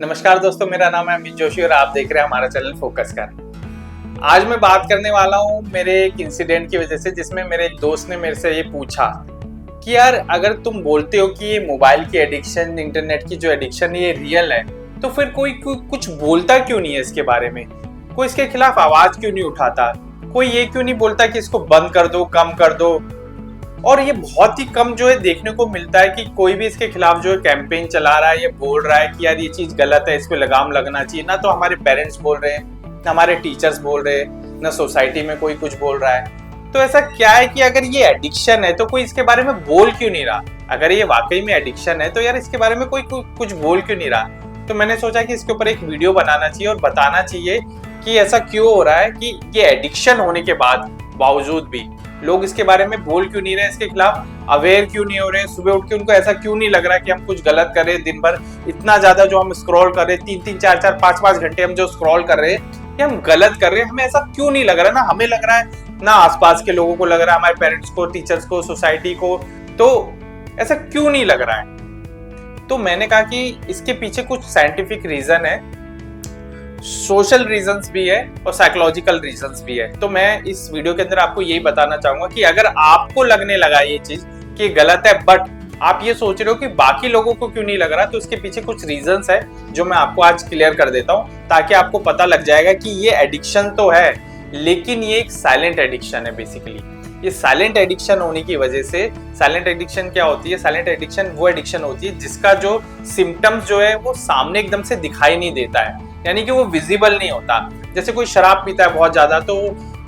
नमस्कार दोस्तों, मेरा नाम है अमित जोशी और आप देख रहे हैं हमारा चैनल फोकस कर। आज मैं बात करने वाला हूँ मेरे एक इंसिडेंट की वजह से, जिसमें मेरे दोस्त ने मेरे से ये पूछा कि यार अगर तुम बोलते हो कि ये मोबाइल की एडिक्शन, इंटरनेट की जो एडिक्शन ये रियल है, तो फिर कोई कुछ बोलता क्यों नहीं है इसके बारे में? कोई इसके खिलाफ आवाज क्यों नहीं उठाता? कोई ये क्यों नहीं बोलता कि इसको बंद कर दो, कम कर दो? और ये बहुत ही कम जो है देखने को मिलता है कि कोई भी इसके खिलाफ जो है कैंपेन चला रहा है, ये बोल रहा है कि यार ये चीज गलत है, इस पे लगाम लगना चाहिए। ना तो हमारे पेरेंट्स बोल रहे हैं, ना हमारे टीचर्स बोल रहे हैं, ना सोसाइटी में कोई कुछ बोल रहा है। तो ऐसा क्या है कि अगर ये एडिक्शन है तो कोई इसके बारे में बोल क्यों नहीं रहा? अगर ये वाकई में एडिक्शन है तो यार इसके बारे में कोई कुछ बोल क्यों नहीं रहा? तो मैंने सोचा कि इसके ऊपर एक वीडियो बनाना चाहिए और बताना चाहिए कि ऐसा क्यों हो रहा है कि ये एडिक्शन होने के बावजूद भी लोग इसके बारे में बोल क्यों नहीं रहे, इसके खिलाफ अवेयर क्यों नहीं हो रहे। सुबह उठ के उनको ऐसा क्यों नहीं लग रहा कि हम कुछ गलत कर रहे हैं? दिन भर इतना ज्यादा जो हम स्क्रॉल कर रहे हैं, 3-3, 4-4, 5-5 घंटे हम जो स्क्रॉल कर रहे हैं, कि हम गलत कर रहे हैं। हमें ऐसा क्यों नहीं लग रहा? ना हमें लग रहा है, ना आसपास के लोगों को लग रहा है, हमारे पेरेंट्स को, टीचर्स को, सोसाइटी को। तो ऐसा क्यों नहीं लग रहा है? तो मैंने कहा कि इसके पीछे कुछ साइंटिफिक रीजन है, सोशल रीजंस भी है और साइकोलॉजिकल रीजंस भी है। तो मैं इस वीडियो के अंदर आपको यही बताना चाहूंगा कि अगर आपको लगने लगा ये चीज कि गलत है, बट आप ये सोच रहे हो कि बाकी लोगों को क्यों नहीं लग रहा, तो इसके पीछे कुछ रीजंस है जो मैं आपको आज क्लियर कर देता हूं, ताकि आपको पता लग जाएगा कि ये एडिक्शन तो है, लेकिन ये एक साइलेंट एडिक्शन है। बेसिकली ये साइलेंट एडिक्शन होने की वजह से, साइलेंट एडिक्शन क्या होती है? साइलेंट एडिक्शन वो एडिक्शन होती है जिसका जो सिम्टम्स जो है वो सामने एकदम से दिखाई नहीं देता है, यानी कि वो विजिबल नहीं होता। जैसे कोई शराब पीता है बहुत ज्यादा, तो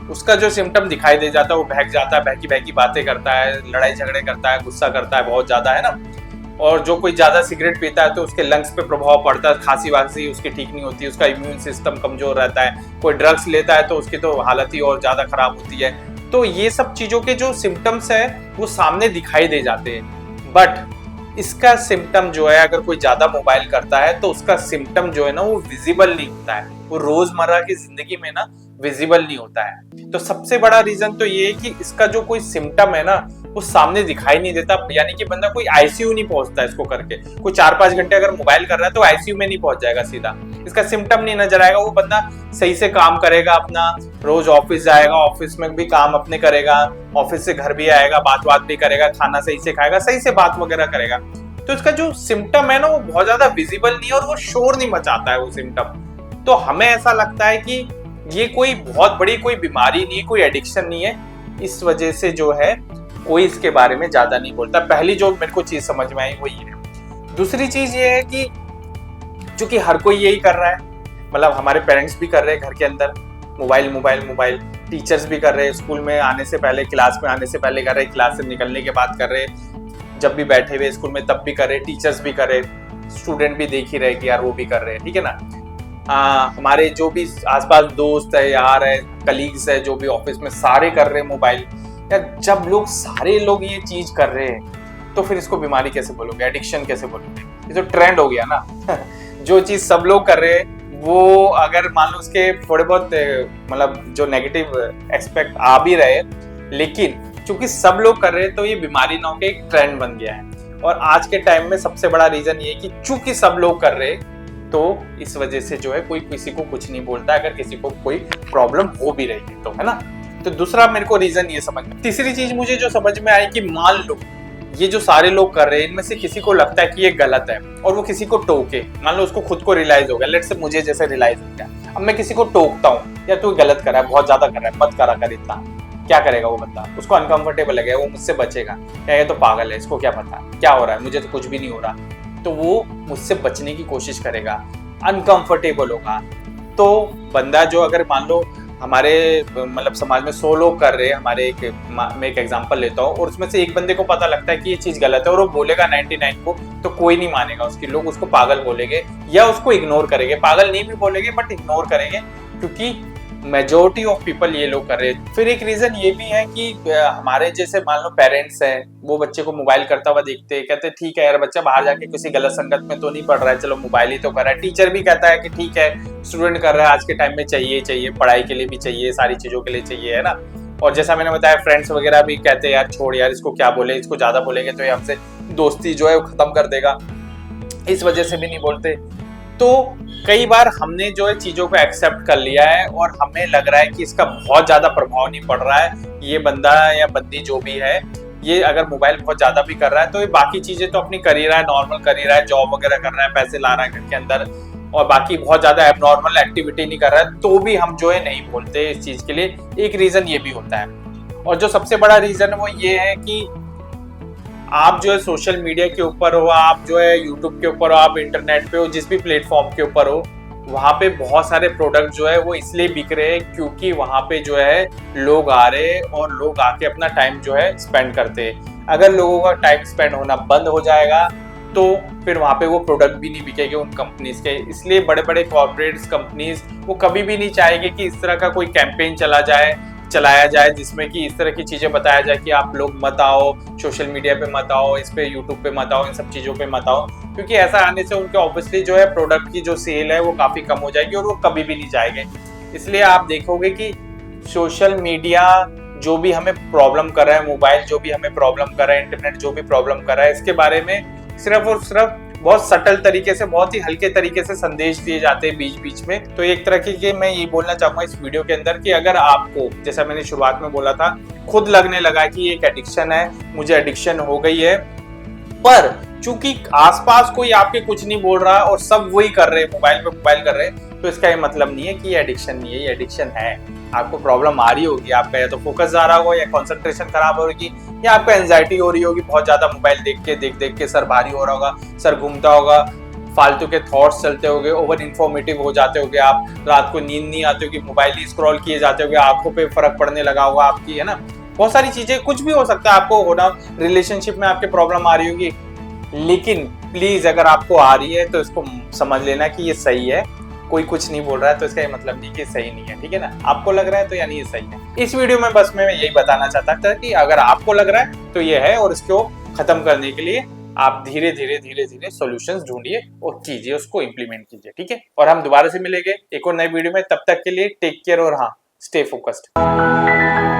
उसका जो सिम्टम दिखाई दे जाता है, वो बहक जाता है, बहकी बहकी बातें करता है, लड़ाई झगड़े करता है, गुस्सा करता है बहुत ज्यादा, है ना। और जो कोई ज्यादा सिगरेट पीता है तो उसके लंग्स पे प्रभाव पड़ता है, खांसी वासी उसकी ठीक नहीं होती, उसका इम्यून सिस्टम कमजोर रहता है। कोई ड्रग्स लेता है तो उसकी तो हालत ही और ज्यादा खराब होती है। तो ये सब चीजों के जो सिम्टम्स है वो सामने दिखाई दे जाते हैं, बट इसका सिम्टम जो है, अगर कोई ज्यादा मोबाइल करता है तो उसका सिम्टम जो है ना वो विजिबल नहीं होता है, वो रोजमर्रा की जिंदगी में ना विजिबल नहीं होता है। तो सबसे बड़ा रीजन तो ये है कि इसका जो कोई सिम्टम है ना वो सामने दिखाई नहीं देता, यानी कि बंदा कोई आईसीयू नहीं पहुंचता इसको करके। कोई 4-5 घंटे अगर मोबाइल कर रहा है तो आईसीयू में नहीं पहुंच जाएगा सीधा, इसका सिम्टम नहीं नजर आएगा। वो बंदा सही से काम करेगा, अपना रोज ऑफिस जाएगा, ऑफिस में भी काम अपने करेगा, ऑफिस से घर भी आएगा, बात भी करेगा, खाना सही से खाएगा, सही से बात वगैरह करेगा। तो इसका जो सिम्टम है ना वो बहुत ज्यादा विजिबल नहीं है और वो शोर नहीं मचाता है वो सिम्टम। तो हमें ऐसा लगता है कि ये कोई बहुत बड़ी कोई बीमारी नहीं है, कोई एडिक्शन नहीं है, इस वजह से जो है कोई इसके बारे में ज्यादा नहीं बोलता। पहली जो मेरे को चीज समझ में आई वो ये है। दूसरी चीज ये है कि चूंकि हर कोई यही कर रहा है, मतलब हमारे पेरेंट्स भी कर रहे हैं घर के अंदर, मोबाइल मोबाइल मोबाइल, टीचर्स भी कर रहे हैं, स्कूल में आने से पहले, क्लास में आने से पहले कर रहे, क्लास से निकलने के बाद कर रहे, जब भी बैठे हुए स्कूल में तब भी कर रहे, टीचर्स भी कर रहे, स्टूडेंट भी देख ही रहे कि यार वो भी कर रहे हैं, ठीक है ना। हमारे जो भी आसपास दोस्त है, यार है, कलीग्स है, जो भी ऑफिस में, सारे कर रहे हैं मोबाइल। यार जब लोग सारे लोग ये चीज कर रहे हैं तो फिर इसको बीमारी कैसे बोलोगे, एडिक्शन कैसे बोलोगे? ये तो ट्रेंड हो गया ना। जो चीज सब लोग कर रहे हैं वो अगर मान लो उसके थोड़े बहुत मतलब जो नेगेटिव एस्पेक्ट आ भी रहे, लेकिन चूंकि सब लोग कर रहे हैं तो ये बीमारी ना होकर एक ट्रेंड बन गया है। और आज के टाइम में सबसे बड़ा रीजन ये है कि चूंकि सब लोग कर रहे हैं तो इस वजह से जो है कोई किसी को कुछ नहीं बोलता, अगर किसी को कोई प्रॉब्लम हो भी रही है तो, है ना। तो दूसरा मेरे को रीजन ये समझ में, तीसरी चीज मुझे जो समझ में आई कि मान लो ये जो सारे लोग कर रहे हैं, इनमें से किसी को लगता है कि ये गलत है और वो किसी को टोके, मान लो उसको खुद को रियलाइज हो गया, लेट्स से मुझे जैसे रियलाइज हो गया, अब मैं किसी को टोकता हूँ, या तू गलत कर रहा है, बहुत ज्यादा कर रहा है, मत करा कर इतना, क्या करेगा वो बंदा? उसको अनकंफर्टेबल लगेगा, वो मुझसे बचेगा, क्या ये तो पागल है, इसको क्या पता क्या हो रहा है, मुझे तो कुछ भी नहीं हो रहा, तो वो मुझसे बचने की कोशिश करेगा, अनकंफर्टेबल होगा। तो बंदा जो, अगर मान लो हमारे मतलब समाज में 100 लोग कर रहे हैं, मैं एक एग्जांपल लेता हूँ, और उसमें से एक बंदे को पता लगता है कि ये चीज गलत है और वो बोलेगा 99 को, तो कोई नहीं मानेगा उसकी, लोग उसको पागल बोलेंगे या उसको इग्नोर करेंगे। पागल नहीं भी बोलेंगे बट इग्नोर करेंगे, क्योंकि मेजोरिटी ऑफ पीपल ये लोग कर रहे हैं। फिर एक रीजन ये भी है कि हमारे जैसे मान लो पेरेंट्स हैं, वो बच्चे को मोबाइल करता हुआ देखते हैं, कहते हैं ठीक है यार बच्चा बाहर जाके किसी गलत संगत में तो नहीं पढ़ रहा है, चलो मोबाइल ही तो कर रहा है। टीचर भी कहता है कि ठीक है स्टूडेंट कर रहा है, आज के टाइम में चाहिए, पढ़ाई के लिए भी चाहिए, सारी चीजों के लिए चाहिए, है ना। और जैसा मैंने बताया, फ्रेंड्स वगैरह भी कहते हैं यार छोड़ यार, इसको क्या बोले, इसको ज्यादा बोलेंगे तो ये हमसे दोस्ती जो है वो खत्म कर देगा, इस वजह से भी नहीं बोलते। तो कई बार हमने जो है चीजों को एक्सेप्ट कर लिया है और हमें लग रहा है कि इसका बहुत ज्यादा प्रभाव नहीं पड़ रहा है, ये बंदा या बंदी जो भी है ये अगर मोबाइल बहुत ज्यादा भी कर रहा है तो ये बाकी चीजें तो अपनी कर ही रहा है, नॉर्मल कर ही रहा है, जॉब वगैरह कर रहा है, पैसे ला रहा है घर के अंदर, और बाकी बहुत ज्यादा एबनॉर्मल एक्टिविटी नहीं कर रहा है, तो भी हम जो है नहीं बोलते इस चीज के लिए। एक रीजन ये भी होता है, और जो सबसे बड़ा रीजन है वो ये है कि आप जो है सोशल मीडिया के ऊपर हो, आप जो है यूट्यूब के ऊपर हो, आप इंटरनेट पे हो, जिस भी प्लेटफॉर्म के ऊपर हो, वहां पे बहुत सारे प्रोडक्ट जो है वो इसलिए बिक रहे हैं क्योंकि वहां पे जो है लोग आ रहे हैं और लोग आके अपना टाइम जो है स्पेंड करते हैं। अगर लोगों का टाइम स्पेंड होना बंद हो जाएगा तो फिर वहां पे वो प्रोडक्ट भी नहीं बिकेंगे उन कंपनीज के। इसलिए बड़े बड़े कॉर्पोरेट्स कंपनीज वो कभी भी नहीं चाहेंगे कि इस तरह का कोई कैंपेन चलाया जाए जिसमें कि इस तरह की चीजें बताया जाए कि आप लोग मत आओ, सोशल मीडिया पे मत आओ, इस पे यूट्यूब पे मत आओ, इन सब चीजों पे मत आओ, क्योंकि ऐसा आने से उनके ऑब्वियसली जो है प्रोडक्ट की जो सेल है वो काफी कम हो जाएगी और वो कभी भी नहीं जाएंगे। इसलिए आप देखोगे कि सोशल मीडिया जो भी हमें प्रॉब्लम कर रहा है, मोबाइल जो भी हमें प्रॉब्लम कर रहा है, इंटरनेट जो भी प्रॉब्लम कर रहा है, इसके बारे में सिर्फ और सिर्फ बहुत सटल तरीके से, बहुत ही हल्के तरीके से संदेश दिए जाते हैं बीच बीच में। तो एक तरह के मैं ये बोलना चाहूंगा इस वीडियो के अंदर कि अगर आपको, जैसा मैंने शुरुआत में बोला था, खुद लगने लगा कि एक एडिक्शन है, मुझे एडिक्शन हो गई है, पर चूंकि आसपास कोई आपके कुछ नहीं बोल रहा और सब वही कर रहे हैं, मोबाइल पे मोबाइल कर रहे हैं, तो इसका ये मतलब नहीं है कि ये एडिक्शन नहीं है, ये एडिक्शन है। आपको प्रॉब्लम आ रही होगी, आपका या तो फोकस जा रहा होगा, या कंसंट्रेशन खराब हो रही, या आपको एंजाइटी हो रही होगी, बहुत ज्यादा मोबाइल देख देख के सर भारी हो रहा होगा, सर घूमता होगा, फालतू के थॉट्स चलते होंगे, ओवर इन्फॉर्मेटिव हो जाते होंगे, आप रात को नींद नहीं आती होगी, मोबाइल ही स्क्रॉल किए जाते होंगे, आंखों पे फर्क पड़ने लगा होगा आपकी, है ना। बहुत सारी चीजें, कुछ भी हो सकता है आपको होना, रिलेशनशिप में आपके प्रॉब्लम आ रही होगी, लेकिन प्लीज अगर आपको आ रही है तो इसको समझ लेना कि ये सही है। कोई कुछ नहीं बोल रहा है तो इसका ये मतलब नहीं कि सही नहीं है, ठीक है ना। आपको लग रहा है तो यानी ये सही है। इस वीडियो में बस मैं यही बताना चाहता था कि अगर आपको लग रहा है तो ये है, और इसको खत्म करने के लिए आप धीरे धीरे सॉल्यूशंस ढूंढिए और कीजिए, उसको इंप्लीमेंट कीजिए, ठीक है। और हम दोबारा से मिलेंगे एक और नए वीडियो में, तब तक के लिए टेक केयर और हाँ, स्टे फोकस्ड।